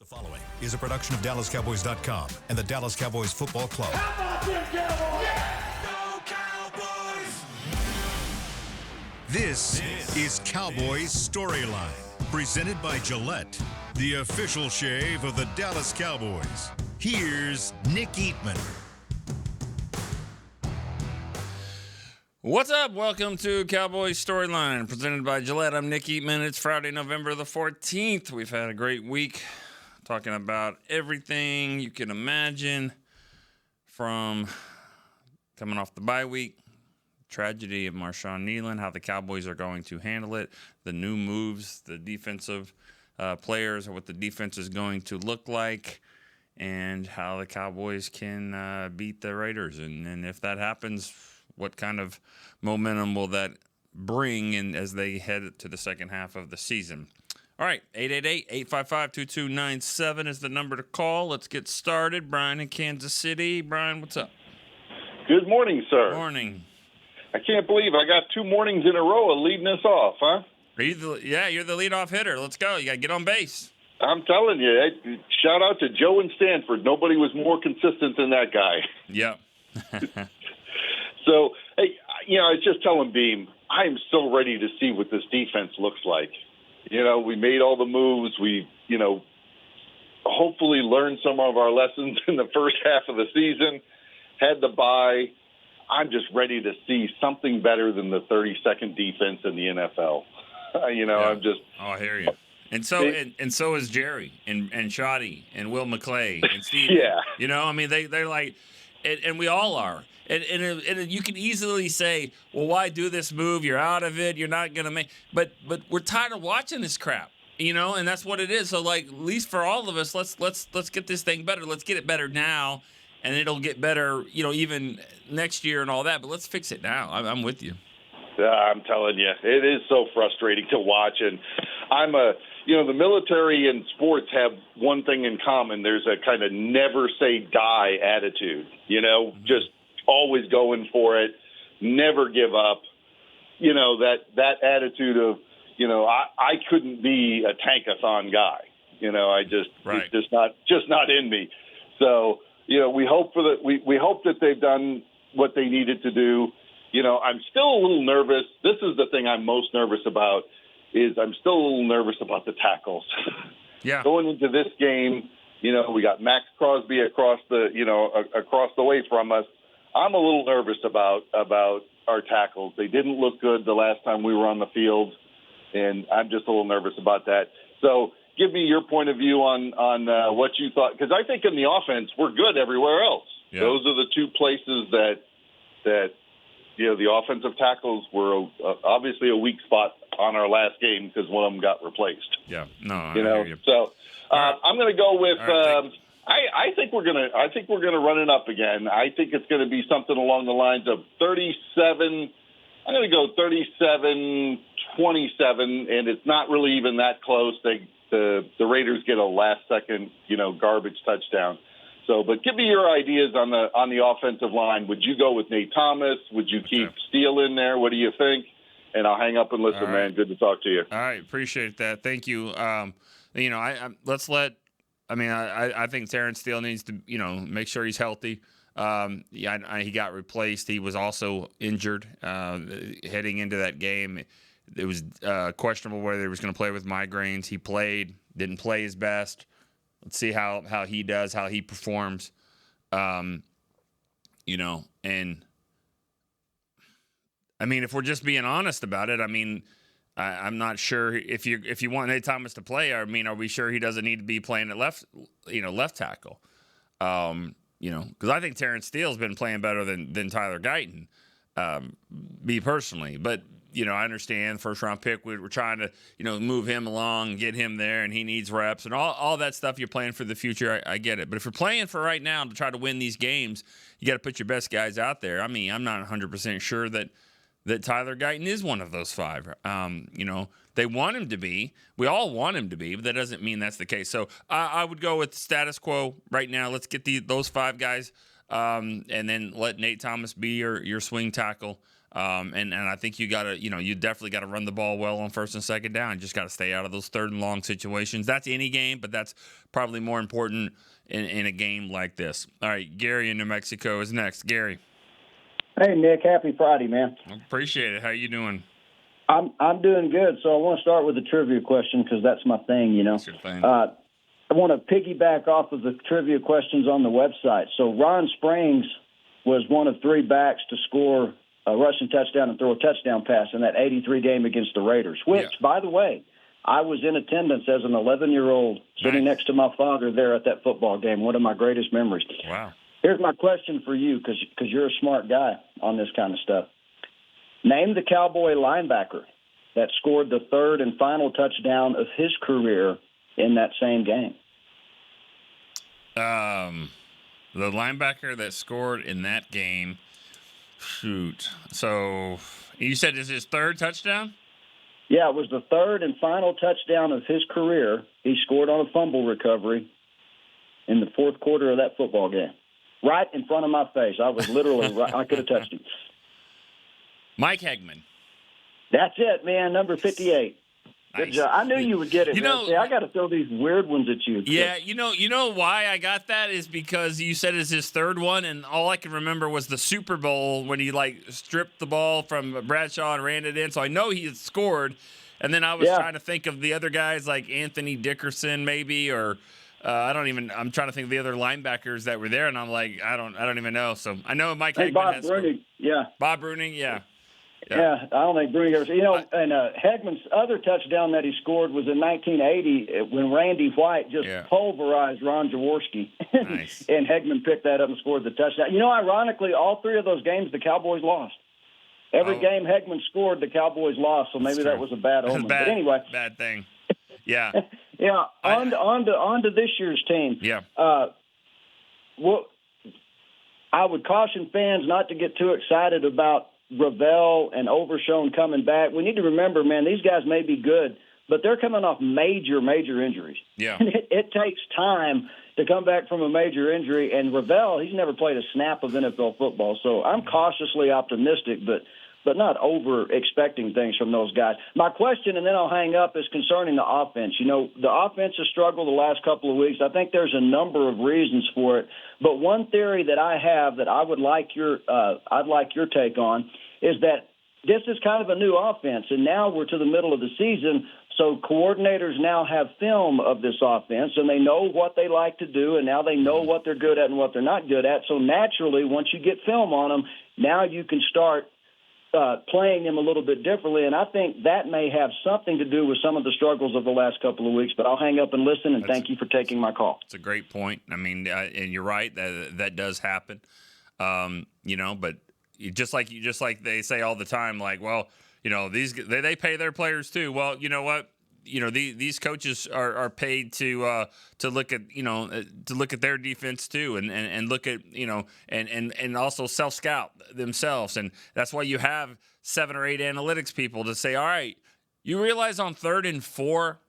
Following is a production of DallasCowboys.com and the Dallas Cowboys Football Club. How about them Cowboys? Yeah! Go Cowboys! This is Cowboys Storyline, presented by Gillette, the official shave of the Dallas Cowboys. Here's Nick Eatman. What's up? Welcome to Cowboys Storyline, presented by Gillette. I'm Nick Eatman. It's Friday, November the 14th. We've had a great week talking about everything you can imagine, from coming off the bye week, tragedy of Marshawn Nealon, how the Cowboys are going to handle it, the new moves, the defensive players, or what the defense is going to look like, and how the Cowboys can beat the Raiders. And if that happens, what kind of momentum will that bring in as they head to the second half of the season? All right, 888-855-2297 is the number to call. Let's get started. Brian in Kansas City. Brian, what's up? Good morning, sir. Morning. I can't believe I got 2 mornings in a row of leading us off, huh? You're the leadoff hitter. Let's go. You got to get on base. I'm telling you, shout out to Joe in Stanford. Nobody was more consistent than that guy. Yep. So, hey, I was just telling Beam, I am so ready to see what this defense looks like. We made all the moves. We, hopefully learned some of our lessons in the first half of the season, had the bye. I'm just ready to see something better than the 32nd defense in the NFL. Yeah. I'm just. Oh, I hear you. And so is Jerry and Shoddy and Will McClay and Steve. Yeah. They're like, and we all are. And you can easily say, well, why do this move? You're out of it. You're not going to make – but we're tired of watching this crap, and that's what it is. So, at least for all of us, let's get this thing better. Let's get it better now, and it'll get better, even next year and all that. But let's fix it now. I'm with you. I'm telling you, it is so frustrating to watch. And the military and sports have one thing in common. There's a kind of never say die attitude, just always going for it, never give up. That attitude of, I couldn't be a tankathon guy. It's just not in me. So, we hope we hope that they've done what they needed to do. I'm still a little nervous. This is the thing I'm most nervous about, is I'm still a little nervous about the tackles. Yeah. Going into this game, we got Max Crosby across the way from us. I'm a little nervous about our tackles. They didn't look good the last time we were on the field, and I'm just a little nervous about that. So give me your point of view on what you thought, because I think in the offense we're good everywhere else. Yeah. Those are the 2 places that the offensive tackles were obviously a weak spot on our last game because one of them got replaced. Yeah, no, I hear you. So I'm going to go with. Right, I think we're gonna run it up again. I think it's going to be something along the lines of 37. I'm going to go 37-27, and it's not really even that close. The Raiders get a last-second, garbage touchdown. So, but give me your ideas on the offensive line. Would you go with Nate Thomas? Would you keep Steele in there? What do you think? And I'll hang up and listen, All right. man. Good to talk to you. All right, appreciate that. Thank you. I think Terrence Steele needs to, make sure he's healthy. He got replaced. He was also injured heading into that game. It was questionable whether he was going to play with migraines. He played, didn't play his best. Let's see how he does, how he performs. And if we're just being honest about it, I'm not sure if you want Nate Thomas to play. Are we sure he doesn't need to be playing at left tackle? Because I think Terrence Steele's been playing better than Tyler Guyton, me personally. But I understand first-round pick. We're trying to move him along, get him there, and he needs reps and all that stuff. You're playing for the future. I get it. But if you're playing for right now to try to win these games, you got to put your best guys out there. I'm not 100% sure that Tyler Guyton is one of those 5. They want him to be. We all want him to be, but that doesn't mean that's the case. So I would go with status quo right now. Let's get those 5 guys, and then let Nate Thomas be your swing tackle. And I think you definitely got to run the ball well on first and second down. You just got to stay out of those third and long situations. That's any game, but that's probably more important in a game like this. All right, Gary in New Mexico is next. Gary. Hey, Nick. Happy Friday, man. Appreciate it. How you doing? I'm doing good. So I want to start with a trivia question because that's my thing, you know. That's your thing. I want to piggyback off of the trivia questions on the website. So Ron Springs was one of 3 backs to score a rushing touchdown and throw a touchdown pass in that 83 game against the Raiders, which, by the way, I was in attendance as an 11-year-old sitting next to my father there at that football game, one of my greatest memories. Wow. Here's my question for you because you're a smart guy on this kind of stuff. Name the Cowboy linebacker that scored the third and final touchdown of his career in that same game. The linebacker that scored in that game, shoot. So you said is his third touchdown? Yeah, it was the third and final touchdown of his career. He scored on a fumble recovery in the fourth quarter of that football game. Right in front of my face. I was literally I could have touched him. Mike Hegman. That's it, man. Number 58. Good Nice. job. I knew you would get it. You man. know, See, I got to throw these weird ones at you. Yeah, you know why I got that is because you said it's his third one, and all I can remember was the Super Bowl when he stripped the ball from Bradshaw and ran it in. So I know he had scored, and then I was trying to think of the other guys like Anthony Dickerson maybe, or I'm trying to think of the other linebackers that were there, and I'm like I don't even know. So I know Mike Hegman Bob has Bruning, scored. yeah. Bob Bruning, yeah. Yeah, I don't think Bruning ever. And Hegman's other touchdown that he scored was in 1980 when Randy White just pulverized Ron Jaworski. Nice. And Hegman picked that up and scored the touchdown. You know, ironically, all 3 of those games the Cowboys lost. Every game Hegman scored, the Cowboys lost. So maybe that was a bad omen. But anyway, bad thing. Yeah. Yeah. On to this year's team. Yeah. I would caution fans not to get too excited about Ravel and Overshone coming back. We need to remember, man, these guys may be good, but they're coming off major injuries. Yeah. And it takes time to come back from a major injury. And Ravel, he's never played a snap of NFL football. So I'm cautiously optimistic, but not over expecting things from those guys. My question, and then I'll hang up, is concerning the offense. You know, the offense has struggled the last couple of weeks. I think there's a number of reasons for it. But one theory that I have that I'd like your take on is that this is kind of a new offense, and now we're to the middle of the season, so coordinators now have film of this offense, and they know what they like to do, and now they know what they're good at and what they're not good at. So naturally, once you get film on them, now you can start playing them a little bit differently, and I think that may have something to do with some of the struggles of the last couple of weeks. But I'll hang up and listen, and thank you for taking my call. It's a great point. I mean, and you're right that does happen. But just like they say all the time, like, well, they pay their players too. Well, you know what? These coaches are paid to look at their defense too, and look at and also self scout themselves, and that's why you have 7 or 8 analytics people to say, all right, you realize on third and four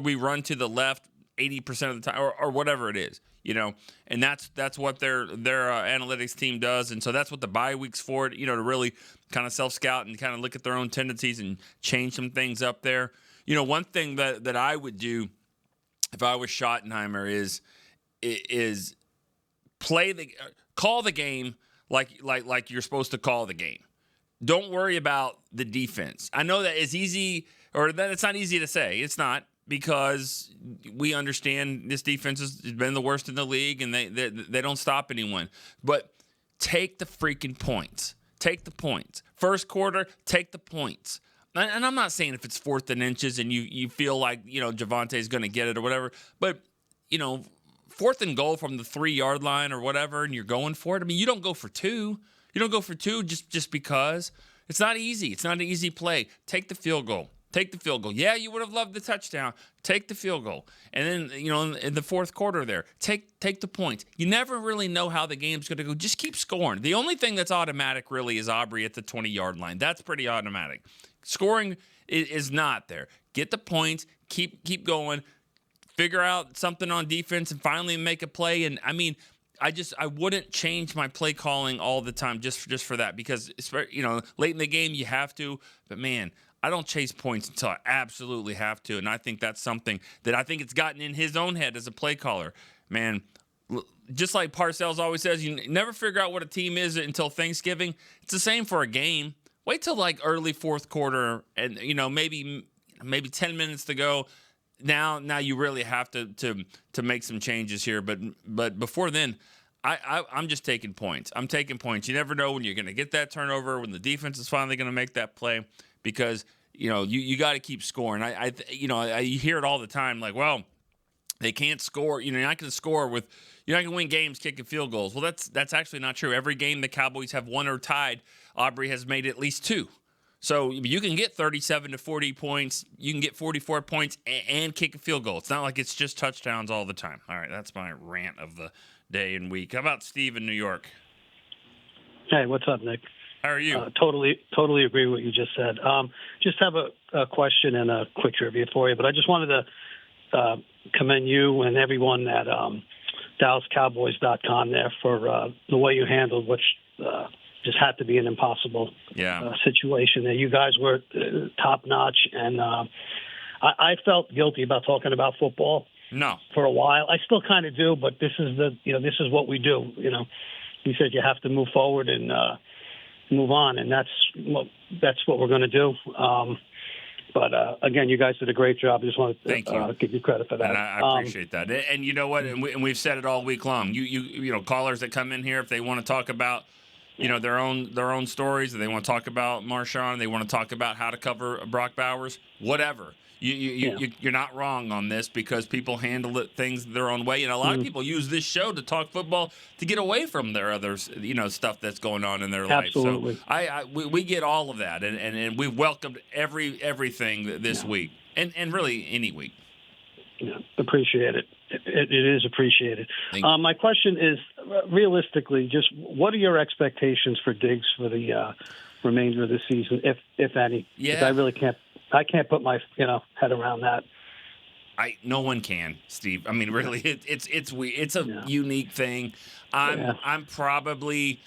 we run to the left 80% of the time or whatever it is, and that's what their analytics team does, and so that's what the bye week's for, to really kind of self scout and kind of look at their own tendencies and change some things up there. One thing that I would do if I was Schottenheimer is call the game like you're supposed to call the game. Don't worry about the defense. I know that it's easy, or that it's not easy to say. It's not, because we understand this defense has been the worst in the league, and they don't stop anyone. But take the freaking points. Take the points. First quarter, take the points. And I'm not saying if it's 4th and inches and you feel like, Javante's going to get it or whatever, but, 4th and goal from the 3-yard line or whatever, and you're going for it. I mean, you don't go for 2. You don't go for 2 just because. It's not easy. It's not an easy play. Take the field goal. Take the field goal. Yeah, you would have loved the touchdown. Take the field goal. And then, in the fourth quarter there, take the points. You never really know how the game's going to go. Just keep scoring. The only thing that's automatic really is Aubrey at the 20-yard line. That's pretty automatic. Scoring is not there. Get the points, keep going, figure out something on defense, and finally make a play. And, I mean, I wouldn't change my play calling all the time just for that, because late in the game you have to, but man, I don't chase points until I absolutely have to, and I think that's something that I think it's gotten in his own head as a play caller. Man, just like Parcells always says, you never figure out what a team is until Thanksgiving. It's the same for a game. Wait till like early fourth quarter, and maybe 10 minutes to go. Now you really have to make some changes here. But before then, I'm just taking points. I'm taking points. You never know when you're going to get that turnover, when the defense is finally going to make that play, because you got to keep scoring. I hear it all the time, like, well, they can't score. You're not going to score with. You're not going to win games kicking field goals. Well, that's actually not true. Every game the Cowboys have won or tied, Aubrey has made at least 2. So you can get 37 to 40 points. You can get 44 points and kick a field goal. It's not like it's just touchdowns all the time. All right, that's my rant of the day and week. How about Steve in New York? Hey, what's up, Nick? How are you? Totally agree with what you just said. Just have a question and a quick trivia for you. But I just wanted to commend you and everyone at DallasCowboys.com there for the way you handled which just had to be an impossible situation. That you guys were top notch, and I felt guilty about talking about football. No, for a while, I still kind of do, but this is this is what we do. You said you have to move forward and move on, and that's what we're going to do. But again, you guys did a great job. I just want to give you credit for that. And I appreciate that. And you know what? And we've said it all week long. You callers that come in here, if they want to talk about their own stories, or they want to talk about Marshawn, they want to talk about how to cover Brock Bowers, whatever. You're not wrong on this, because people handle things their own way, and a lot of people use this show to talk football to get away from their other stuff that's going on in their life. Absolutely. So we get all of that, and we've welcomed everything this week, and really any week. Yeah, appreciate it. It is appreciated. My question is, realistically, just what are your expectations for Diggs for the remainder of the season, if any? Yeah, I really can't. I can't put my head around that. No one can, Steve. I mean, really, it's weird. It's a unique thing. I'm probably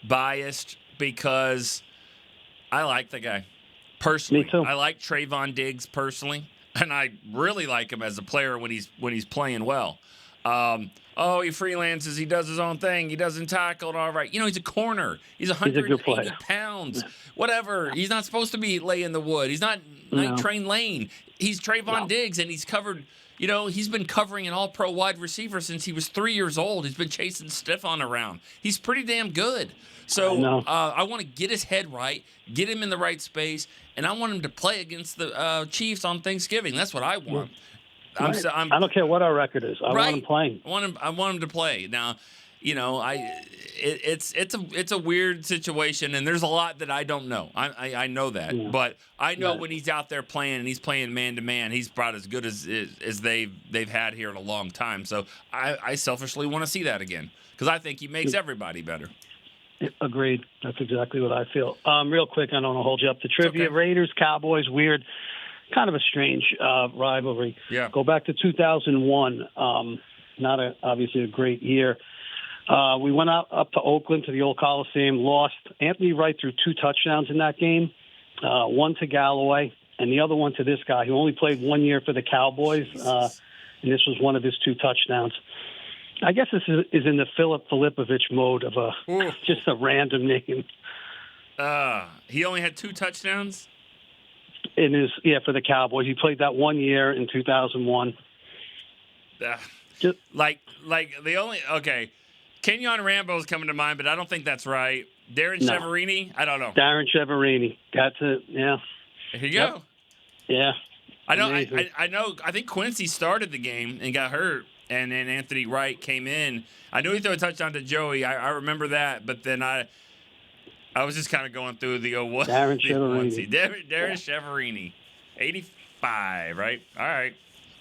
biased because I like the guy personally. Me too. I like Trayvon Diggs personally, and I really like him as a player when he's playing well. He freelances. He does his own thing. He doesn't tackle it all right. He's a corner. He's 180 pounds. Whatever. He's not supposed to be laying the wood. He's not Night Train Lane. He's Trayvon Diggs, and he's covered. He's been covering an all-pro wide receiver since he was 3 years old. He's been chasing Stephon around. He's pretty damn good. So I want to get his head right, get him in the right space, and I want him to play against the Chiefs on Thanksgiving. That's what I want. I don't care what our record is. I want him playing. I want him to play. Now, it's a weird situation, and there's a lot that I don't know. I know that, but I know when he's out there playing and he's playing man to man, he's about as good as they've had here in a long time. So I selfishly want to see that again, because I think he makes everybody better. Agreed. That's exactly what I feel. Real quick, I don't want to hold you up. The trivia: okay. Raiders, Cowboys, weird. Kind of a strange rivalry. Yeah. Go back to 2001. Obviously a great year. We went up to Oakland to the old Coliseum, lost. Anthony Wright threw 2 touchdowns in that game, one to Galloway and the other one to this guy who only played 1 year for the Cowboys, and this was one of his 2 touchdowns. I guess this is in the Philip Filipovich mode of just a random name. He only had 2 touchdowns? For the Cowboys. He played that 1 year in 2001. Kenyon Rambo's coming to mind, but I don't think that's right. Darren Cheverini? I don't know. Darren Cheverini. That's it, yeah. There you go. Yeah. I know. I know. I think Quincy started the game and got hurt, and then Anthony Wright came in. I knew he threw a touchdown to Joey. I remember that, but then I was just kind of going through the what? Darren Cheverini. Darren Cheverini. 85, right? All right.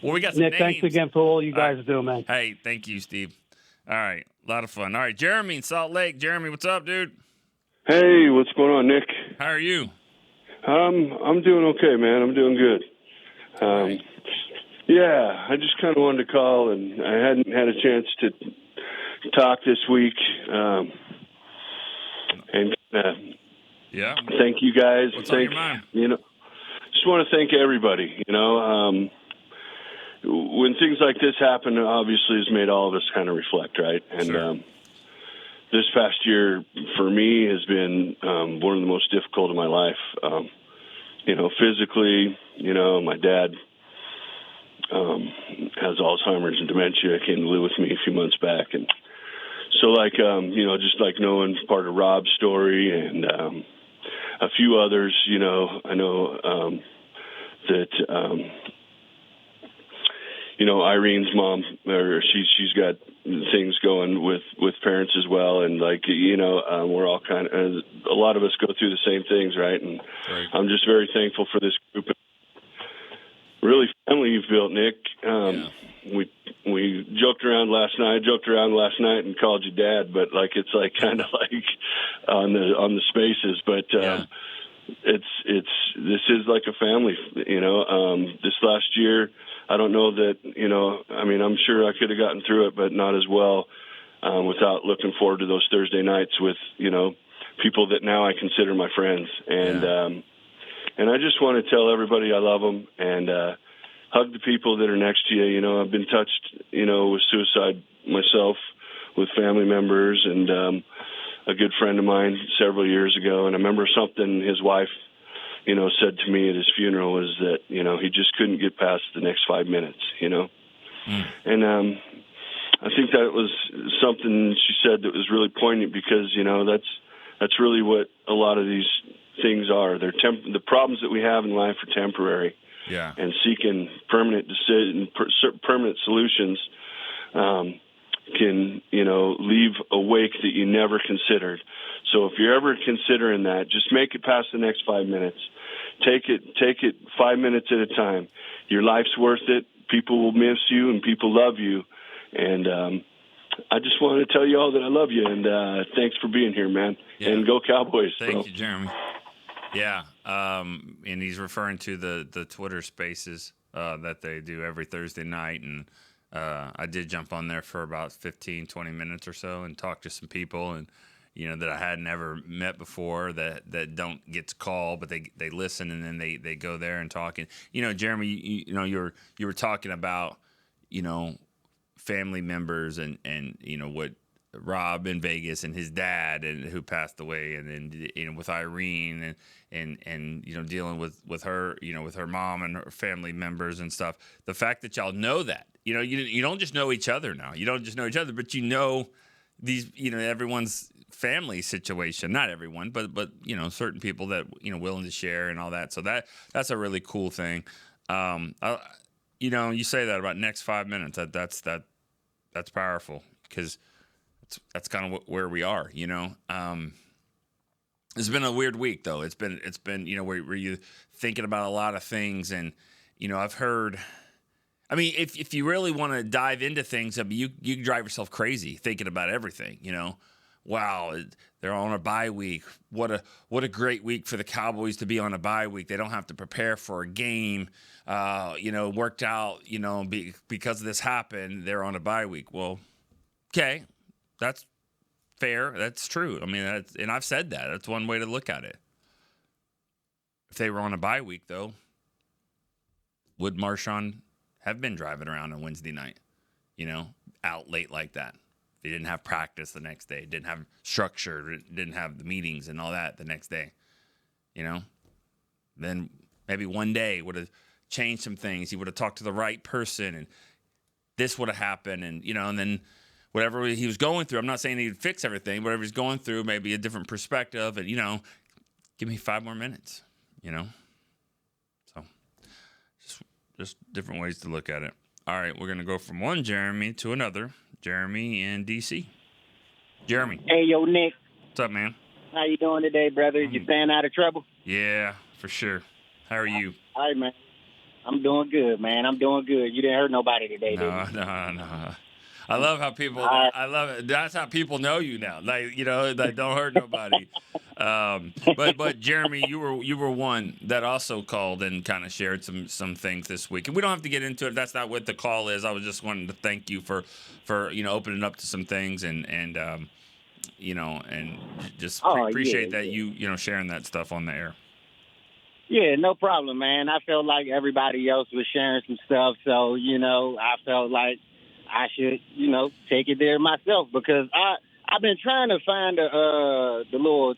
Well, we got some Nick, names. thanks again for all you guys do, man. Hey, thank you, Steve. All right. A lot of fun. All right. Jeremy in Salt Lake. Jeremy, what's up, dude? Hey, what's going on, Nick? How are you? I'm doing okay, man. I'm doing good. Yeah, I just kind of wanted to call, and I hadn't had a chance talk this week. And Yeah. thank you guys. What's on your mind? Just want to thank everybody. When things like this happen, obviously, it's made all of us kind of reflect, right? And Sure. This past year for me has been one of the most difficult of my life. Physically, my dad has Alzheimer's and dementia. Came to live with me a few months back, and so just like knowing part of Rob's story and a few others, I know that. Irene's mom, or she's got things going with parents as well, and we're all kind of, a lot of us go through the same things, right? And Right. I'm just very thankful for this group. Really, family you've built, Nick. Yeah. We joked around last night and called you Dad, but it's kind of like on the spaces, but. Yeah. This is like a family, this last year, I don't know that, I'm sure I could have gotten through it, but not as well, without looking forward to those Thursday nights with, people that now I consider my friends. And, and I just want to tell everybody I love them and, hug the people that are next to you. I've been touched, with suicide myself, with family members, and, a good friend of mine several years ago. And I remember something his wife, said to me at his funeral was that, he just couldn't get past the next 5 minutes, And I think that was something she said that was really poignant because, that's really what a lot of these things are. They're the problems that we have in life are temporary. Yeah. And seeking permanent solutions can, leave a wake that you never considered. So if you're ever considering that, just make it past the next 5 minutes. Take it 5 minutes at a time. Your life's worth it. People will miss you and people love you. And I just want to tell you all that I love you. And thanks for being here, man. Yeah. And go Cowboys. Thank bro. you, Jeremy. Yeah. And he's referring to the Twitter spaces that they do every Thursday night. And I did jump on there for about 15, 20 minutes or so and talk to some people and, that I had never met before that don't get to call, but they listen and then they go there and talk. And, Jeremy, you were talking about, family members and what Rob in Vegas and his dad and who passed away, and then with Irene and dealing with her with her mom and her family members and stuff. The fact that y'all know that you don't just know each other now. You don't just know each other, but these everyone's family situation. Not everyone, but certain people that willing to share and all that. So that's a really cool thing. You say that about next 5 minutes. That's powerful because that's kind of where we are, It's been a weird week though. It's been where you thinking about a lot of things, and I've heard. I mean, if you really want to dive into things, you can drive yourself crazy thinking about everything. Wow, they're on a bye week. What a great week for the Cowboys to be on a bye week. They don't have to prepare for a game. Worked out. Because this happened, they're on a bye week. Well, okay, that's fair. That's true. I mean, and I've said that. That's one way to look at it. If they were on a bye week, though, would Marshawn have been driving around on Wednesday night, out late like that? They didn't have practice the next day, didn't have structure, didn't have the meetings and all that the next day, Then maybe one day would have changed some things. He would have talked to the right person, and this would have happened, and and then whatever he was going through. I'm not saying he'd fix everything, whatever he's going through, maybe a different perspective, and give me 5 more minutes, So just different ways to look at it. All right, we're gonna go from one Jeremy to another. Jeremy in DC. Jeremy. Hey, yo, Nick. What's up, man? How you doing today, brother? You staying out of trouble? Yeah, for sure. How are you? All right, man. I'm doing good, man. I'm doing good. You didn't hurt nobody today, did you? No. I love how people. I love it. That's how people know you now. Like that don't hurt nobody. But Jeremy, you were one that also called and kind of shared some things this week, and we don't have to get into it. That's not what the call is. I was just wanting to thank you for opening up to some things and just appreciate that you sharing that stuff on the air. Yeah, no problem, man. I felt like everybody else was sharing some stuff, so I felt like I should take it there myself, because I've been trying to find the little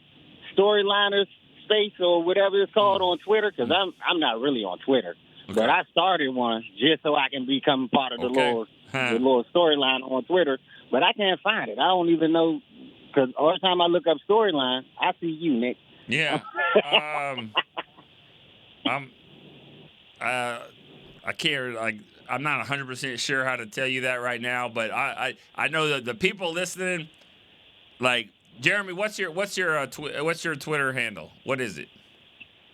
storyliners space or whatever it's called on Twitter, because I'm not really on Twitter, but I started one just so I can become part of the little storyline on Twitter, but I can't find it. I don't even know, because all the time I look up storyline, I see you, Nick. Yeah. I can't, I'm not 100% sure how to tell you that right now, but I know that the people listening, like Jeremy, what's your Twitter handle? What is it?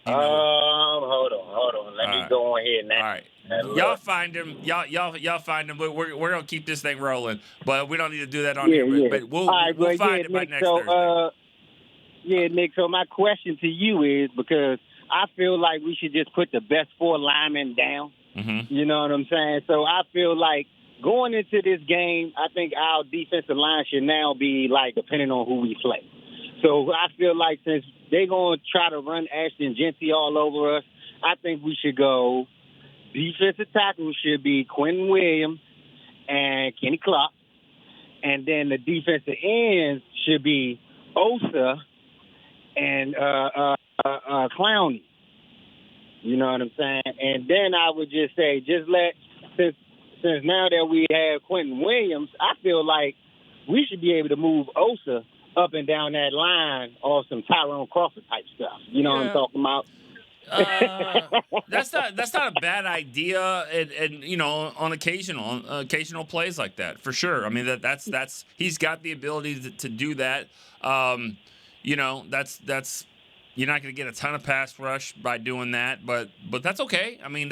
Hold on. Let me go on here now. All right. Y'all find him. Y'all find him. We're gonna keep this thing rolling, but we don't need to do that on here. Yeah. But we'll find it by Nick, next Thursday. Nick. So my question to you is, because I feel like we should just put the best 4 linemen down. Mm-hmm. You know what I'm saying? So I feel like going into this game, I think our defensive line should now be depending on who we play. So I feel like since they're going to try to run Ashton Genty all over us, I think we should go defensive tackle should be Quentin Williams and Kenny Clark. And then the defensive ends should be Osa and Clowney. You know what I'm saying? And then I would just say, since now that we have Quentin Williams, I feel like we should be able to move Osa up and down that line or some Tyrone Crawford type stuff. You know what I'm talking about? That's not a bad idea, and on occasional plays like that, for sure. I mean that's he's got the ability to do that. That's you're not going to get a ton of pass rush by doing that, but that's okay. I mean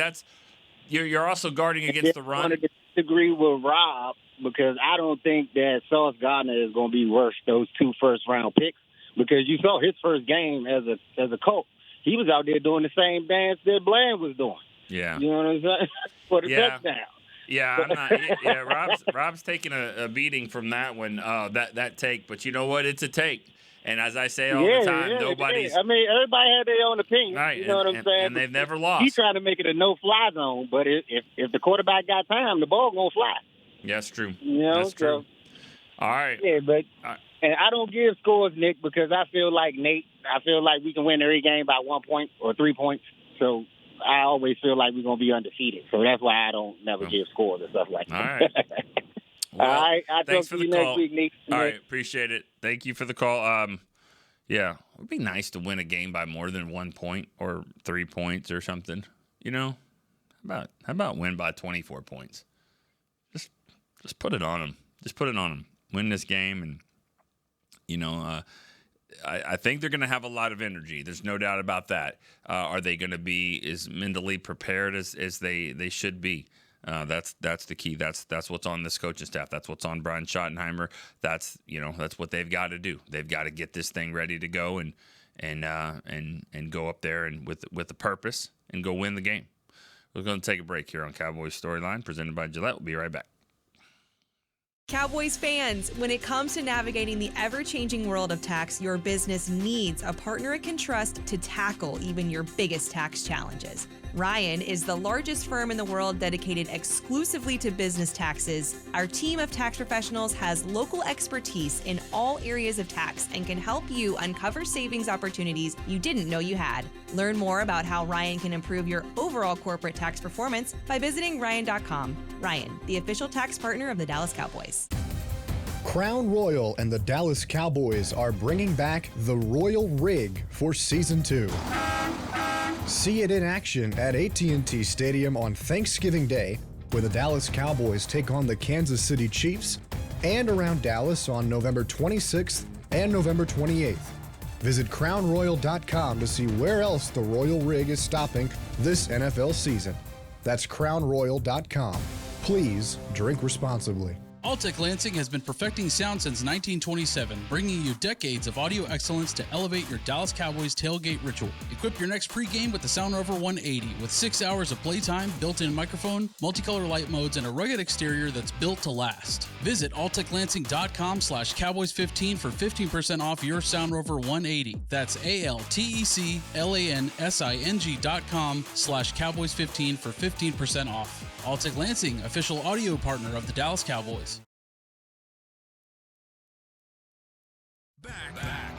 you're also guarding against the run. I wanted to disagree with Rob, because I don't think that Sauce Gardner is going to be worth those 2 first-round picks, because you saw his first game as a Colt. He was out there doing the same dance that Bland was doing. Yeah. You know what I'm saying? For the touchdown. Yeah, I'm not. Yeah, Rob's taking a beating from that one. That take, but you know what? It's a take. And as I say all the time, nobody's. I mean, everybody had their own opinion. Right, you know what I'm saying? And they've never lost. He's trying to make it a no-fly zone, but if the quarterback got time, the ball gonna fly. Yeah, that's true. That's true. All right. Yeah, but and I don't give scores, Nick, because I feel like we can win every game by 1 point or 3 points. So I always feel like we're gonna be undefeated. So that's why I don't never give scores and stuff like that. All right. Well, all right. I'll thanks talk for to the you call. next week, Nick. All right, appreciate it. Thank you for the call. Yeah, it would be nice to win a game by more than 1 point or 3 points or something. How about win by 24 points? Just put it on them. Just put it on them. Win this game, and I think they're going to have a lot of energy. There's no doubt about that. Are they going to be as mentally prepared as they should be? That's the key. That's what's on this coaching staff. That's what's on Brian Schottenheimer. That's what they've got to do. They've got to get this thing ready to go and go up there and with a purpose and go win the game. We're going to take a break here on Cowboys Storyline, presented by Gillette. We'll be right back. Cowboys fans, when it comes to navigating the ever-changing world of tax, your business needs a partner it can trust to tackle even your biggest tax challenges. Ryan is the largest firm in the world dedicated exclusively to business taxes. Our team of tax professionals has local expertise in all areas of tax and can help you uncover savings opportunities you didn't know you had. Learn more about how Ryan can improve your overall corporate tax performance by visiting Ryan.com. Ryan, the official tax partner of the Dallas Cowboys. Crown Royal and the Dallas Cowboys are bringing back the Royal Rig for Season 2. See it in action at AT&T Stadium on Thanksgiving Day, where the Dallas Cowboys take on the Kansas City Chiefs, and around Dallas on November 26th and November 28th. Visit crownroyal.com to see where else the Royal Rig is stopping this NFL season. That's crownroyal.com. Please drink responsibly. Altec Lansing has been perfecting sound since 1927, bringing you decades of audio excellence to elevate your Dallas Cowboys tailgate ritual. Equip your next pregame with the Sound Rover 180 with 6 hours of playtime, built-in microphone, multicolor light modes, and a rugged exterior that's built to last. Visit alteclansing.com/Cowboys15 for 15% off your Sound Rover 180. That's alteclansing.com/Cowboys15 for 15% off. Altec Lansing, official audio partner of the Dallas Cowboys. Back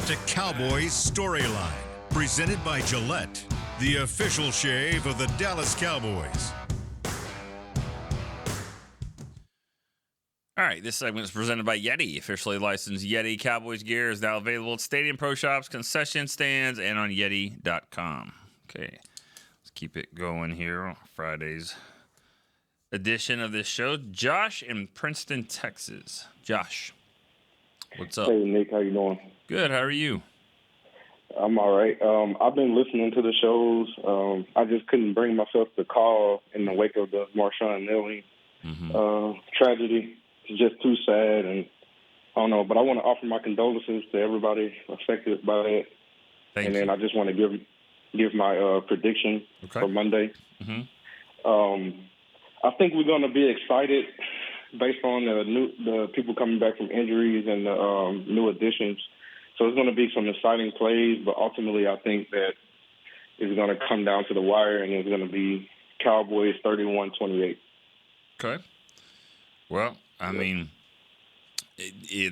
to Cowboys Storyline, presented by Gillette, the official shave of the Dallas Cowboys. All right, this segment is presented by Yeti. Officially licensed Yeti Cowboys gear is now available at Stadium Pro Shops, concession stands, and on Yeti.com. Okay, let's keep it going here on Friday's edition of this show. Josh in Princeton, Texas. Josh, what's up? Hey, Nick, how you doing? Good, how are you? I'm all right. I've been listening to the shows. I just couldn't bring myself to call in the wake of the Marshawn Lynch tragedy. It's just too sad, and I don't know. But I want to offer my condolences to everybody affected by that. Thank then you. I just want to give my prediction for Monday. I think we're going to be excited based on the people coming back from injuries and the new additions. So it's going to be some exciting plays, but ultimately I think that it's going to come down to the wire, and it's going to be Cowboys 31-28. Okay. Well, I mean,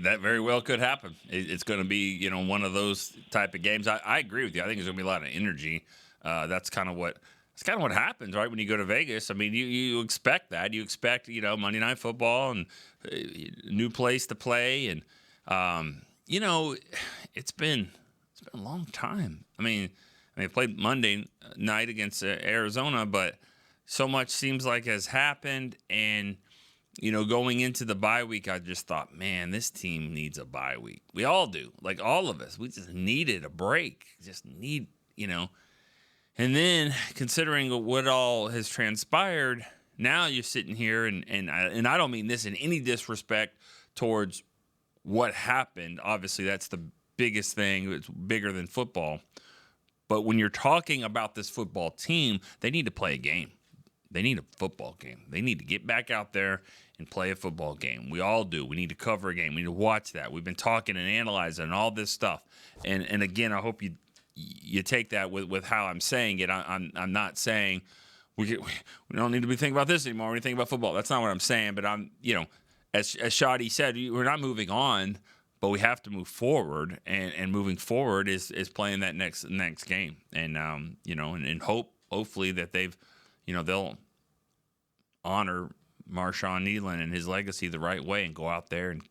that very well could happen. It's going to be, one of those type of games. I agree with you. I think there's going to be a lot of energy. That's kind of what happens, right? When you go to Vegas, I mean, you expect that. You expect, Monday Night Football and new place to play, and it's been a long time. I mean, I played Monday night against Arizona, but so much seems like has happened, and going into the bye week, I just thought, man, this team needs a bye week. We all do, like all of us. We just needed a break. Just need, And then considering what all has transpired, now you're sitting here, and I don't mean this in any disrespect towards what happened. Obviously, that's the biggest thing. It's bigger than football. But when you're talking about this football team, they need to play a game. They need a football game. They need to get back out there and play a football game. We all do. We need to cover a game. We need to watch that. We've been talking and analyzing and all this stuff. And again, I hope you take that with how I'm saying it. I'm not saying we don't need to be thinking about this anymore. We need to think about football. That's not what I'm saying. But I'm, as Shadi said, we're not moving on, but we have to move forward. And moving forward is playing that next game. And and hopefully that they'll honor Marshawn Lynch and his legacy the right way and go out there and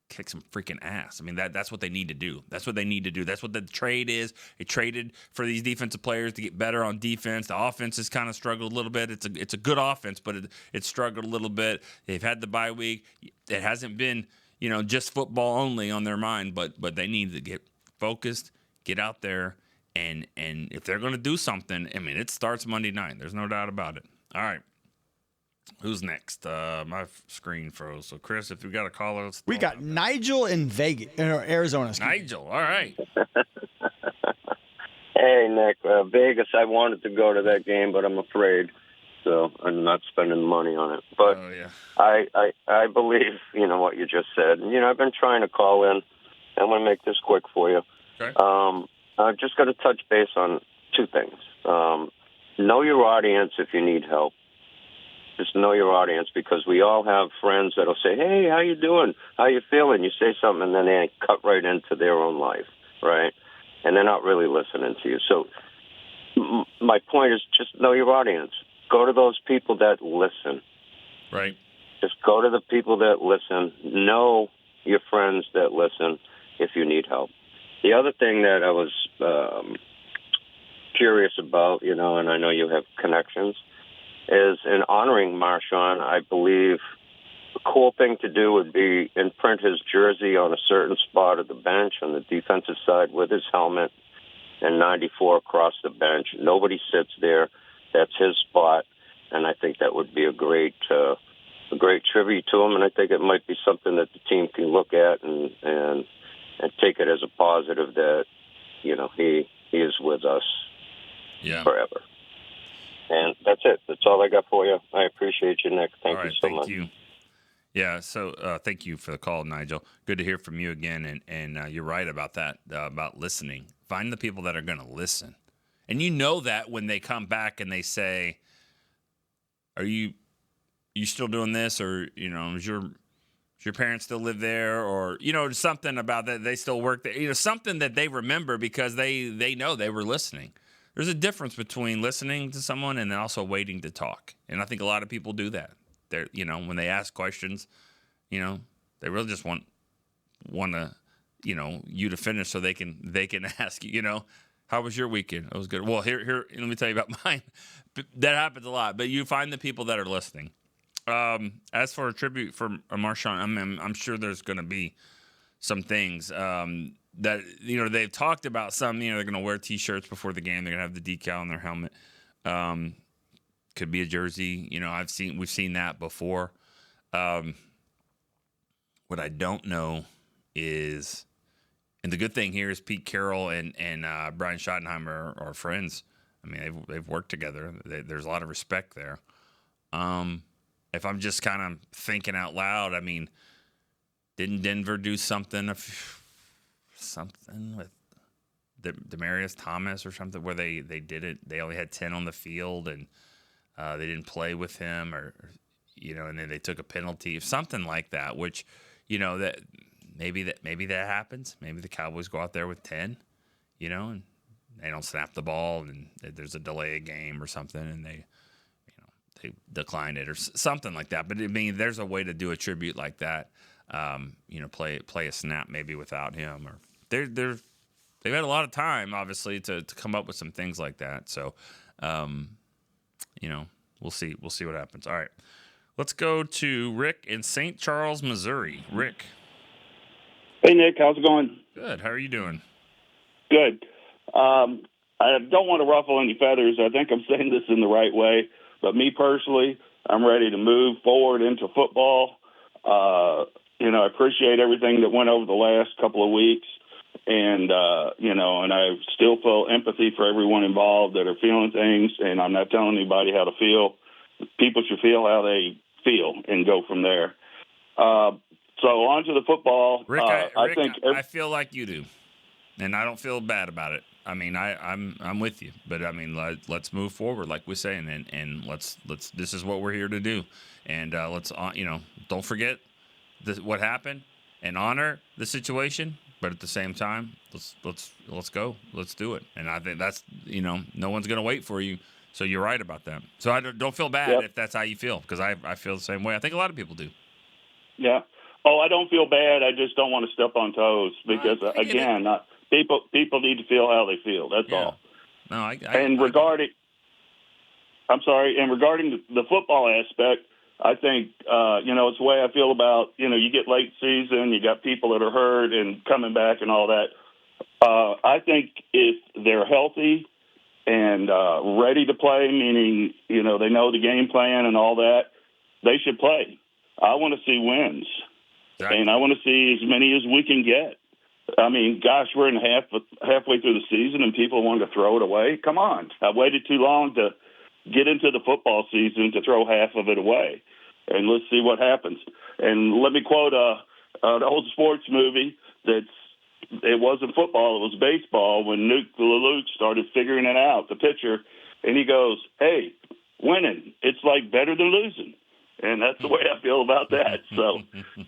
kick some freaking ass. I mean, that's what they need to do. That's what they need to do. That's what the trade is. They traded for these defensive players to get better on defense. The offense has kind of struggled a little bit. It's a good offense, but it's struggled a little bit. They've had the bye week. It hasn't been, just football only on their mind, but they need to get focused, get out there, and if they're going to do something, I mean, it starts Monday night. There's no doubt about it. All right. Who's next? My screen froze. So, Chris, if we got a caller, we got Nigel in Vegas, Arizona. Nigel, all right. Hey, Nick, Vegas. I wanted to go to that game, but I'm afraid, so I'm not spending money on it. But I believe what you just said. I've been trying to call in. I'm going to make this quick for you. Okay. I've just got to touch base on two things. Know your audience if you need help. Just know your audience, because we all have friends that'll say, hey, how you doing? How you feeling? You say something, and then they cut right into their own life, right? And they're not really listening to you. So my point is just know your audience. Go to those people that listen. Right. Just go to the people that listen. Know your friends that listen if you need help. The other thing that I was curious about, and I know you have connections, is in honoring Marshawn, I believe the cool thing to do would be imprint his jersey on a certain spot of the bench on the defensive side with his helmet and 94 across the bench. Nobody sits there. That's his spot, and I think that would be a great great tribute to him, and I think it might be something that the team can look at and take it as a positive that, you know, he is with us forever. And that's it. That's all I got for you. I appreciate you, Nick. Thank you so much. Thank you. Yeah, so thank you for the call, Nigel. Good to hear from you again, and you're right about that, about listening. Find the people that are going to listen. And you know that when they come back and they say, are you still doing this? Or, you know, does your parents still live there? Or, you know, something about that, they still work there. You know, something that they remember because they know they were listening. There's a difference between listening to someone and also waiting to talk. And I think a lot of people do that. They're, you know, when they ask questions, you know, they really just want to, you know, you to finish so they can ask you, you know, how was your weekend? It was good. Well, here, let me tell you about mine. That happens a lot, but you find the people that are listening. As for a tribute for Marshawn, I'm sure there's going to be some things that, you know, they've talked about. Some, you know, they're going to wear T-shirts before the game. They're going to have the decal on their helmet. Could be a jersey. You know, we've seen that before. What I don't know is, and the good thing here is Pete Carroll and Brian Schottenheimer are friends. I mean, they've worked together. There's a lot of respect there. If I'm just kind of thinking out loud, I mean, didn't Denver do something with Demaryius Thomas or something where they did it? They only had 10 on the field and they didn't play with him, or you know, and then they took a penalty, something like that. Which, you know, that maybe that happens. Maybe the Cowboys go out there with 10, you know, and they don't snap the ball, and there's a delay of game or something, and they decline it or something like that. But I mean, there's a way to do a tribute like that. You know, play a snap maybe without him, or they've had a lot of time, obviously, to come up with some things like that. So, you know, we'll see what happens. All right, let's go to Rick in St. Charles, Missouri. Rick. Hey, Nick, how's it going? Good. How are you doing? Good. I don't want to ruffle any feathers. I think I'm saying this in the right way. But me personally, I'm ready to move forward into football. You know, I appreciate everything that went over the last couple of weeks. And, you know, and I still feel empathy for everyone involved that are feeling things. And I'm not telling anybody how to feel. People should feel how they feel and go from there. So on to the football. Rick, I feel like you do, and I don't feel bad about it. I mean, I'm with you, but I mean, let's move forward, like we're saying, and let's. This is what we're here to do, and let's, you know, don't forget what happened, and honor the situation, but at the same time, let's go, let's do it, and I think that's, you know, no one's gonna wait for you, so you're right about that. So I don't feel bad if that's how you feel, because I feel the same way. I think a lot of people do. Yeah. Oh, I don't feel bad. I just don't want to step on toes because, again, people need to feel how they feel. That's all. No, regarding the football aspect, I think, you know, it's the way I feel about, you know, you get late season, you got people that are hurt and coming back and all that. I think if they're healthy and ready to play, meaning, you know, they know the game plan and all that, they should play. I want to see wins. Exactly. And I want to see as many as we can get. I mean, gosh, we're halfway through the season and people want to throw it away. Come on. I waited too long to get into the football season to throw half of it away. And let's see what happens. And let me quote an old sports movie it wasn't football, it was baseball, when Nuke LaLuke started figuring it out, the pitcher, and he goes, hey, winning, it's like better than losing. And that's the way I feel about that. So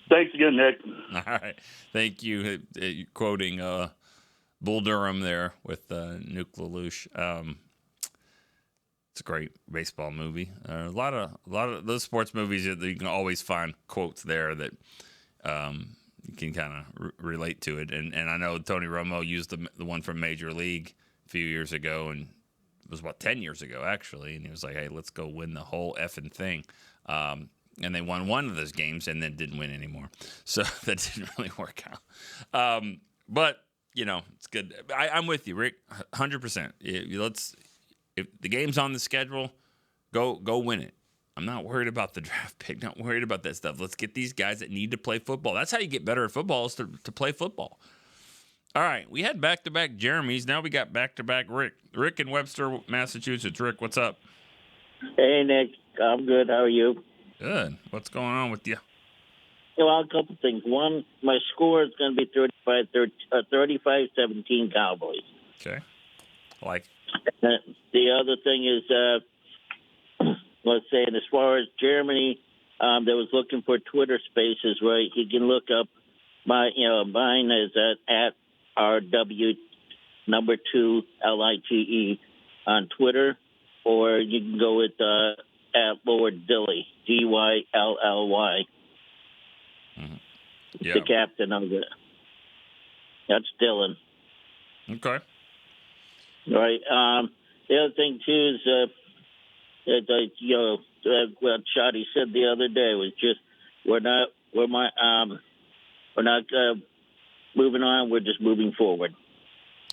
thanks again, Nick. All right. Thank you. Quoting Bull Durham there with Nuke LaLuche. It's a great baseball movie. A lot of those sports movies, you can always find quotes there that you can kind of relate to it. And I know Tony Romo used the one from Major League a few years ago, and it was about 10 years ago, actually. And he was like, hey, let's go win the whole effing thing. And they won one of those games and then didn't win anymore. So that didn't really work out. But, you know, it's good. I'm with you, Rick, 100%. If the game's on the schedule, go win it. I'm not worried about the draft pick, not worried about that stuff. Let's get these guys that need to play football. That's how you get better at football, is to play football. All right, we had back-to-back Jeremys. Now we got back-to-back Rick. Rick in Webster, Massachusetts. Rick, what's up? Hey, Nick. I'm good. How are you? Good. What's going on with you? Well, a couple things. One, my score is going to be 35-17 Cowboys. Okay. Like. The other thing is, let's say, as far as Germany, that was looking for Twitter Spaces, right? You can look up mine is at RW2 LITE on Twitter, or you can go with at Lord Dilly, DYLLY. Mm-hmm. Yeah. The captain of it. That's Dylan. Okay. Right. The other thing too is what Shotty said the other day was just we're not moving on. We're just moving forward.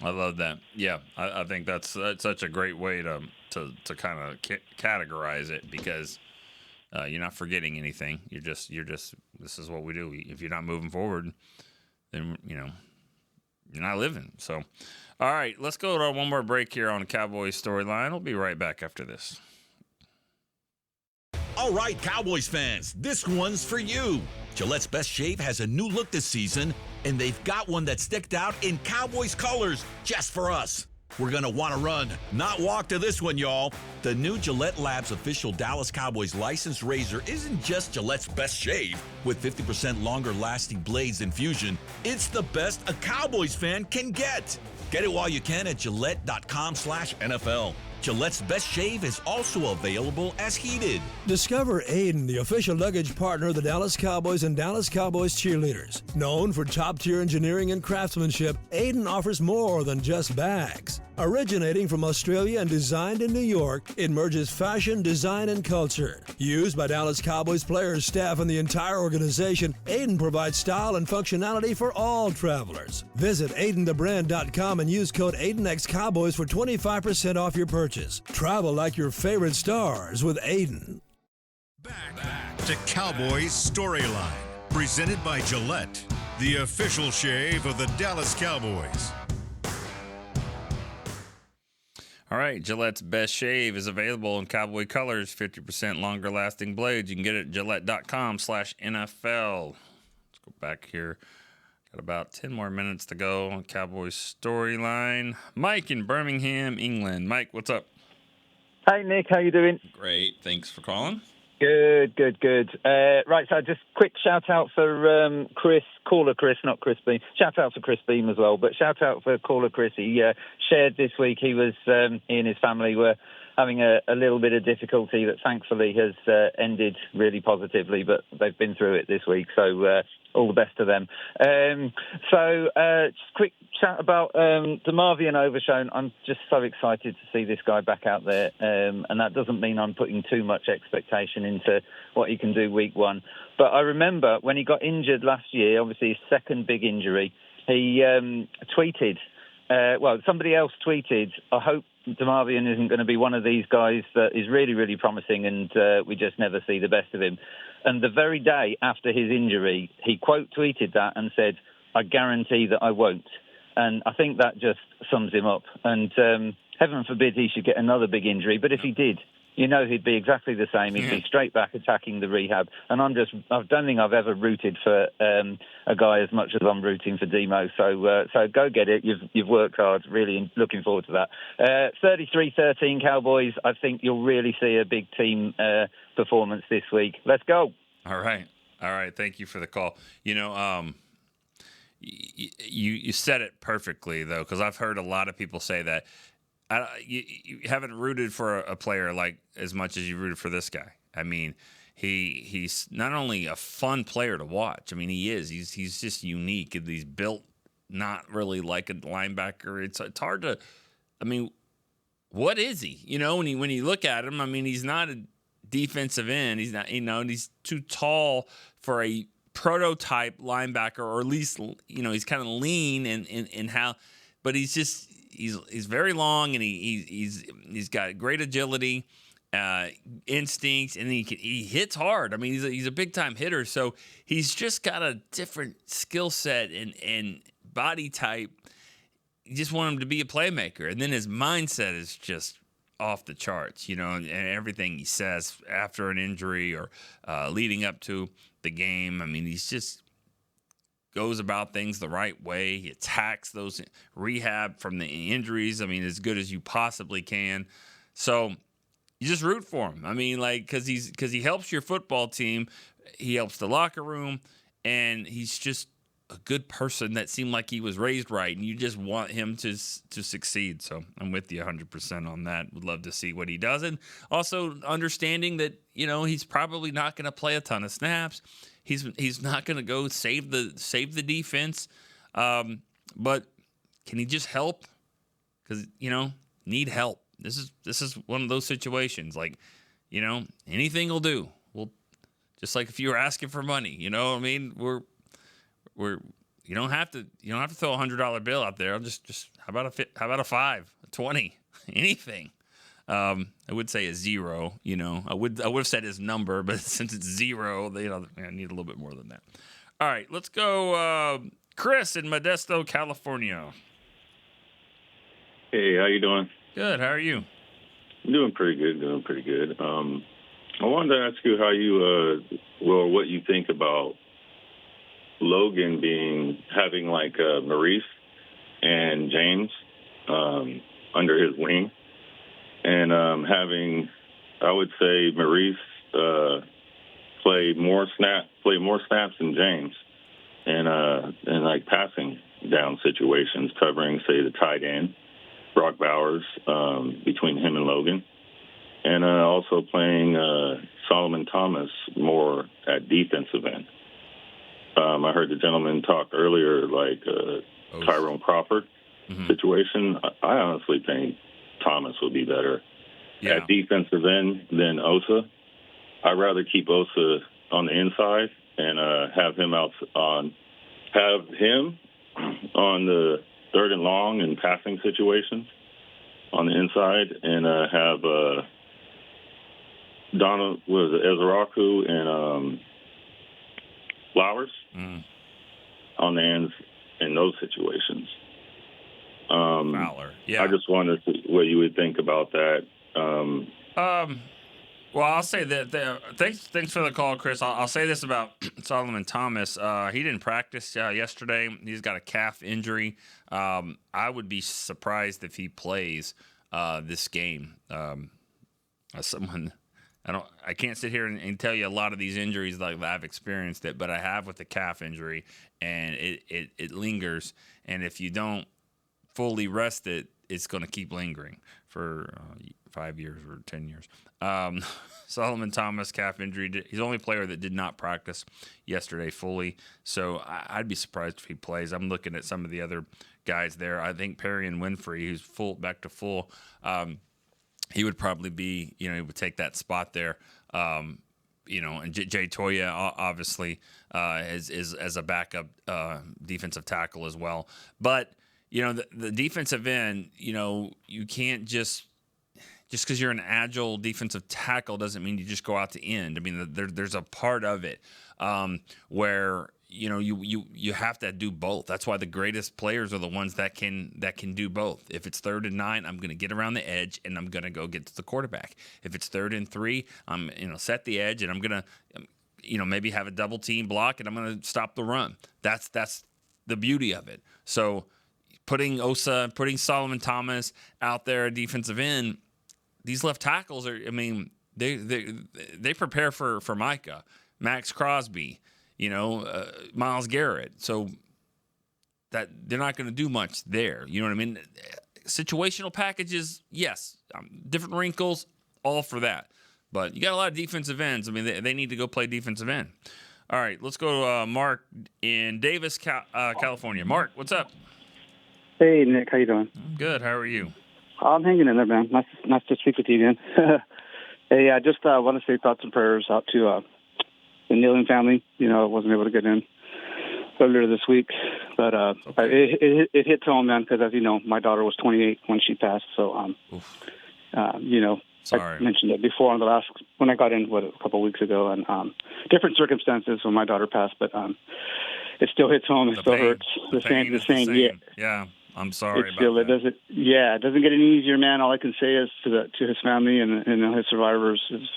I love that. Yeah, I think that's such a great way to kind of categorize it, because you're not forgetting anything. You're just this is what we do. If you're not moving forward, then you're not living. So, all right, let's go to one more break here on the Cowboys storyline. We'll be right back after this. All right, Cowboys fans, this one's for you. Gillette's Best Shave has a new look this season, and they've got one that's decked out in Cowboys colors just for us. We're going to want to run, not walk to this one, y'all. The new Gillette Labs official Dallas Cowboys licensed razor isn't just Gillette's best shave. With 50% longer lasting blades than Fusion, it's the best a Cowboys fan can get. Get it while you can at Gillette.com/NFL. Gillette's Best Shave is also available as heated. Discover Aiden, the official luggage partner of the Dallas Cowboys and Dallas Cowboys cheerleaders. Known for top-tier engineering and craftsmanship, Aiden offers more than just bags. Originating from Australia and designed in New York, it merges fashion, design, and culture. Used by Dallas Cowboys players, staff, and the entire organization, Aiden provides style and functionality for all travelers. Visit AidenTheBrand.com and use code AidenXCowboys for 25% off your purchase. Travel like your favorite stars with Aiden. Back to Cowboys Storyline, presented by Gillette, the official shave of the Dallas Cowboys. All right, Gillette's Best Shave is available in Cowboy colors, 50% longer lasting blades. You can get it at Gillette.com/NFL. Let's go back here. Got about 10 more minutes to go on Cowboys storyline. Mike in Birmingham, England. Mike, what's up? Hey, Nick, how you doing? Great. Thanks for calling. Good. Right, so just quick shout out for caller Chris, not Chris Beam. Shout out for Chris Beam as well, but shout out for caller Chris. He shared this week he and his family were having a little bit of difficulty that thankfully has ended really positively, but they've been through it this week, so all the best to them. Just quick chat about DeMarvion Overshown. I'm just so excited to see this guy back out there, and that doesn't mean I'm putting too much expectation into what he can do week one. But I remember when he got injured last year, obviously his second big injury, he tweeted, somebody else tweeted, I hope DeMarvion isn't going to be one of these guys that is really, really promising and we just never see the best of him. And the very day after his injury, he quote tweeted that and said, I guarantee that I won't. And I think that just sums him up. And heaven forbid he should get another big injury. But if he did, he'd be exactly the same. He'd be straight back attacking the rehab. And I don't think I've ever rooted for a guy as much as I'm rooting for Demo. So go get it. You've worked hard. Really looking forward to that. 33-13 Cowboys. I think you'll really see a big team performance this week. Let's go. All right. Thank you for the call. You said it perfectly, though, because I've heard a lot of people say that. You haven't rooted for a player like as much as you rooted for this guy. I mean, he's not only a fun player to watch. I mean, he is. He's just unique. He's built not really like a linebacker. It's hard to. I mean, what is he? When you look at him, I mean, he's not a defensive end. He's not. He's too tall for a prototype linebacker, or at least he's kind of lean in how, but he's just. He's very long, and he's got great agility, instincts, and he hits hard. I mean, he's a big-time hitter, so he's just got a different skill set and body type. You just want him to be a playmaker, and then his mindset is just off the charts, and everything he says after an injury or leading up to the game. I mean, he's just goes about things the right way. He attacks those rehab from the injuries, I mean, as good as you possibly can. So you just root for him. I mean, because he helps your football team. He helps the locker room, and he's just a good person that seemed like he was raised right, and you just want him to succeed. So I'm with you 100% on that. Would love to see what he does, and also understanding that he's probably not going to play a ton of snaps. He's not going to go save the defense, but can he just help? Because need help. This is one of those situations. Anything will do. Well, just like if you were asking for money, what I mean, you don't have to throw $100 bill out there. Just how about a 5, a 20, anything. I would say a 0. I would have said his number, but since it's 0, I need a little bit more than that. All right, let's go. Chris in Modesto, California. Hey, how you doing? Good. How are you? Doing pretty good. I wanted to ask you how what you think about Logan having Maurice and James under his wing, and having, I would say, Maurice play more snaps than James, and passing down situations, covering, say, the tight end, Brock Bowers, between him and Logan, and also playing Solomon Thomas more at defensive end. I heard the gentleman talk earlier, Tyrone Crawford situation. I honestly think Thomas would be better at defensive end than Osa. I'd rather keep Osa on the inside and have him on the third and long and passing situations on the inside, and have Ezraku and Flowers on the ends in those situations. Fowler, yeah. I just wondered what you would think about that. Well, I'll say that. Thanks for the call, Chris. I'll say this about Solomon Thomas. He didn't practice yesterday. He's got a calf injury. I would be surprised if he plays this game. I can't sit here and tell you a lot of these injuries like I've experienced it, but I have with the calf injury, and it lingers. And if you don't fully rest it, it's going to keep lingering for 5 years or 10 years. Solomon Thomas, calf injury. He's the only player that did not practice yesterday fully, so I'd be surprised if he plays. I'm looking at some of the other guys there. I think Perry and Winfrey, who's back to full, he would probably be, he would take that spot there. And Jay Toya obviously is as a backup defensive tackle as well. But the defensive end, you can't just because you're an agile defensive tackle doesn't mean you just go out to end. I mean, there's a part of it where you have to do both. That's why the greatest players are the ones that can do both. If it's 3rd and 9, I'm going to get around the edge and I'm going to go get to the quarterback. If it's 3rd and 3, I'm set the edge and I'm going to maybe have a double team block and I'm going to stop the run. That's the beauty of it. So putting Solomon Thomas out there at defensive end, these left tackles are, they prepare for Micah, Max Crosby, Myles Garrett. So that they're not going to do much there. You know what I mean? Situational packages, yes. Different wrinkles, all for that. But you got a lot of defensive ends. I mean, they need to go play defensive end. All right, let's go to Mark in Davis, California. Mark, what's up? Hey, Nick. How you doing? Good. How are you? I'm hanging in there, man. Nice to speak with you again. Hey, I just want to say thoughts and prayers out to the Kneeling family. I wasn't able to get in earlier this week, but it hits home, man, because as you know, my daughter was 28 when she passed. So, I mentioned it before on the last when I got in a couple of weeks ago, and different circumstances when my daughter passed, but it still hits home. It still hurts. The same. Yeah, I'm sorry about that. It doesn't get any easier, man. All I can say is to his family and his survivors, is,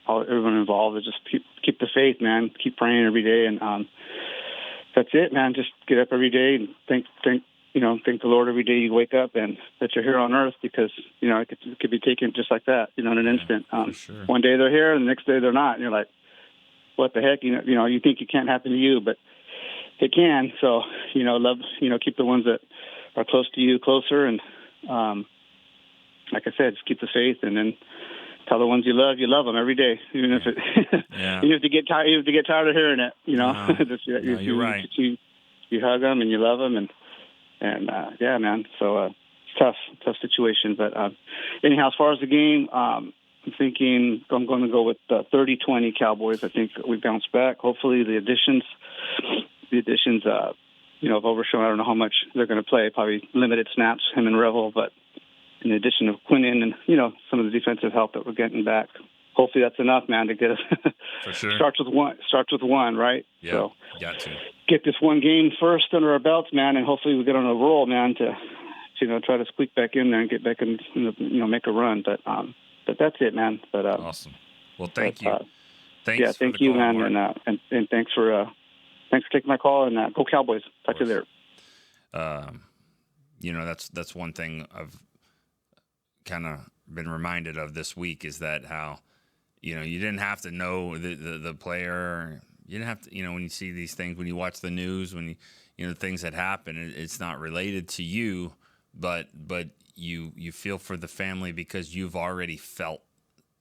everyone involved, is just keep the faith, man. Keep praying every day, and that's it, man. Just get up every day and thank the Lord every day you wake up and that you're here on earth, because, it could be taken just like that, in an instant. Sure. One day they're here and the next day they're not. And you're like, what the heck? You think it can't happen to you, but it can. So, love, keep the ones that are close to you closer. And, like I said, just keep the faith, and then tell the ones you love them every day, even if it, even if you get tired of hearing it, you're right. You hug them and you love them, and yeah, man. So tough situation. But anyhow, as far as the game, I'm thinking I'm going to go with 30-20 Cowboys. I think we bounce back. Hopefully, the additions, of Overshown. I don't know how much they're going to play. Probably limited snaps, him and Revel, but in addition of Quinnen and some of the defensive help that we're getting back. Hopefully that's enough, man, to get us. For sure. Starts with one, right? Yeah, so got to get this one game first under our belts, man, and hopefully we get on a roll, man, to try to squeak back in there and get back in, make a run. But that's it, man. But awesome. Well, thank you. Thank you, call, man, Mark. and thanks for taking my call, and go Cowboys. Talk to you later. That's one thing I've kind of been reminded of this week, is that how, you didn't have to know the player. You didn't have to, when you see these things, when you watch the news, when things that happen, it's not related to you, but you feel for the family because you've already felt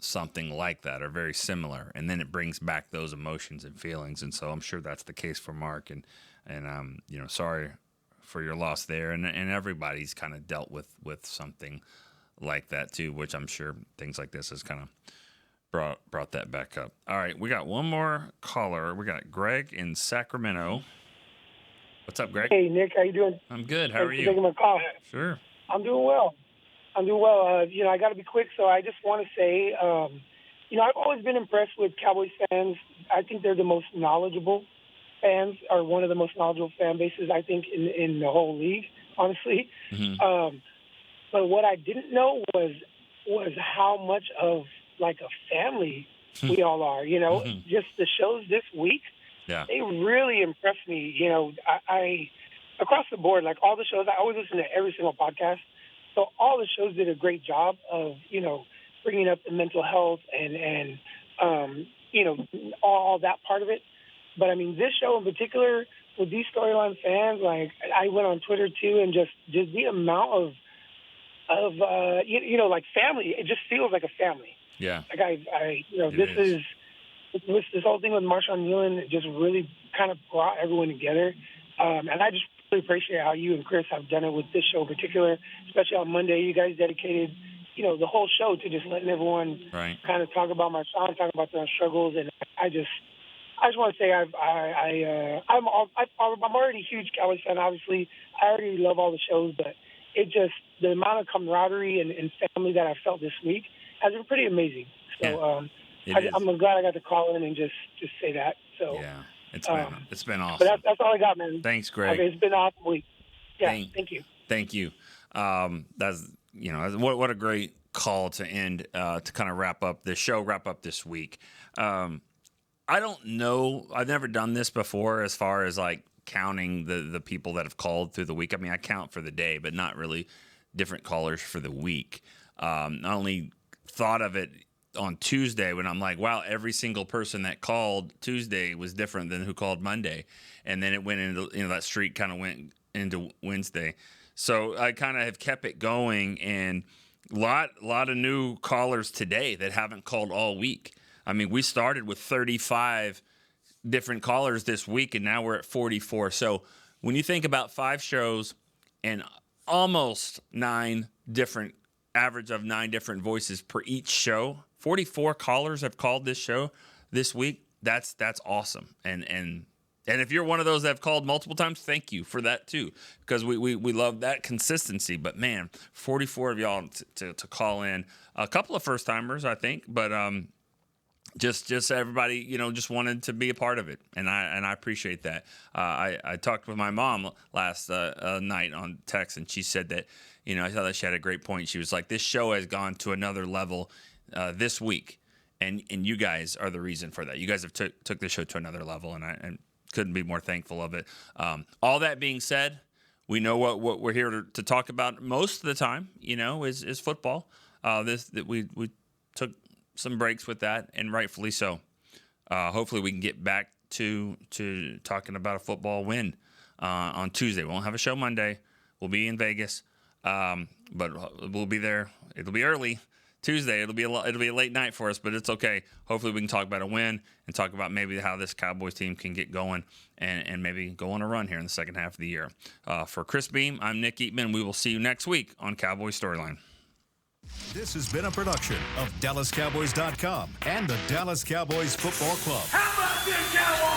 something like that or very similar, and then it brings back those emotions and feelings. And so I'm sure that's the case for Mark, and sorry for your loss there, and everybody's kind of dealt with something like that too, which I'm sure things like this has kind of brought that back up. All right, we got one more caller. We got Greg in Sacramento. What's up, Greg? Hey, Nick, how you doing? I'm good. How Thanks are you? for taking my call. Sure. I'm doing well. I got to be quick, so I just want to say, I've always been impressed with Cowboys fans. I think they're the most knowledgeable fans, or one of the most knowledgeable fan bases, I think, in the whole league, honestly. Mm-hmm. But what I didn't know was how much of like a family we all are. Mm-hmm. Just the shows this week, they really impressed me. I across the board, like all the shows, I always listen to every single podcast. So all the shows did a great job of bringing up the mental health and all that part of it. But I mean, this show in particular, with these storyline fans, like I went on Twitter too, and just the amount of like family. It just feels like a family. Yeah. Like this whole thing with Marshawn Nealon just really kind of brought everyone together. And I just really appreciate how you and Chris have done it with this show in particular, especially on Monday. You guys dedicated, the whole show to just letting everyone kind of talk about Marshawn, talk about their struggles. And I just want to say I'm already a huge Cowboys fan. Obviously, I already love all the shows, but it just, the amount of camaraderie and family that I felt this week has been pretty amazing. So I'm glad I got to call in and just say that. So yeah, it's been awesome. But that's all I got, man. Thanks, Greg. Okay, it's been an awesome week. Yeah, thank you. Thank you. That's what a great call to end to kind of wrap up this week. I don't know. I've never done this before as far as like counting the people that have called through the week. I mean, I count for the day, but not really different callers for the week. I only thought of it on Tuesday when I'm like, wow, every single person that called Tuesday was different than who called Monday. And then it went into, that streak kind of went into Wednesday. So I kind of have kept it going, and lot of new callers today that haven't called all week. I mean, we started with 35 different callers this week, and now we're at 44. So when you think about 5 shows and almost 9 different, average of 9 different voices per each show, 44 callers have called this show this week. That's awesome. And And if you're one of those that have called multiple times, thank you for that too, because we love that consistency. But man, 44 of y'all to call in, a couple of first timers, I think, but just everybody, just wanted to be a part of it, and I appreciate that. I talked with my mom last night on text, and she said that, I thought that she had a great point. She was like, "This show has gone to another level this week, and you guys are the reason for that. You guys have took the show to another level, and couldn't be more thankful of it." All that being said, we know what we're here to talk about most of the time, is football. We took some breaks with that, and rightfully so. Hopefully we can get back to talking about a football win on Tuesday. We won't have a show Monday. We'll be in Vegas, but we'll be there. It'll be early. Tuesday, it'll be a late night for us, but it's okay. Hopefully we can talk about a win and talk about maybe how this Cowboys team can get going and maybe go on a run here in the second half of the year. For Chris Beam, I'm Nick Eatman. We will see you next week on Cowboys Storyline. This has been a production of DallasCowboys.com and the Dallas Cowboys Football Club. How about this, Cowboys?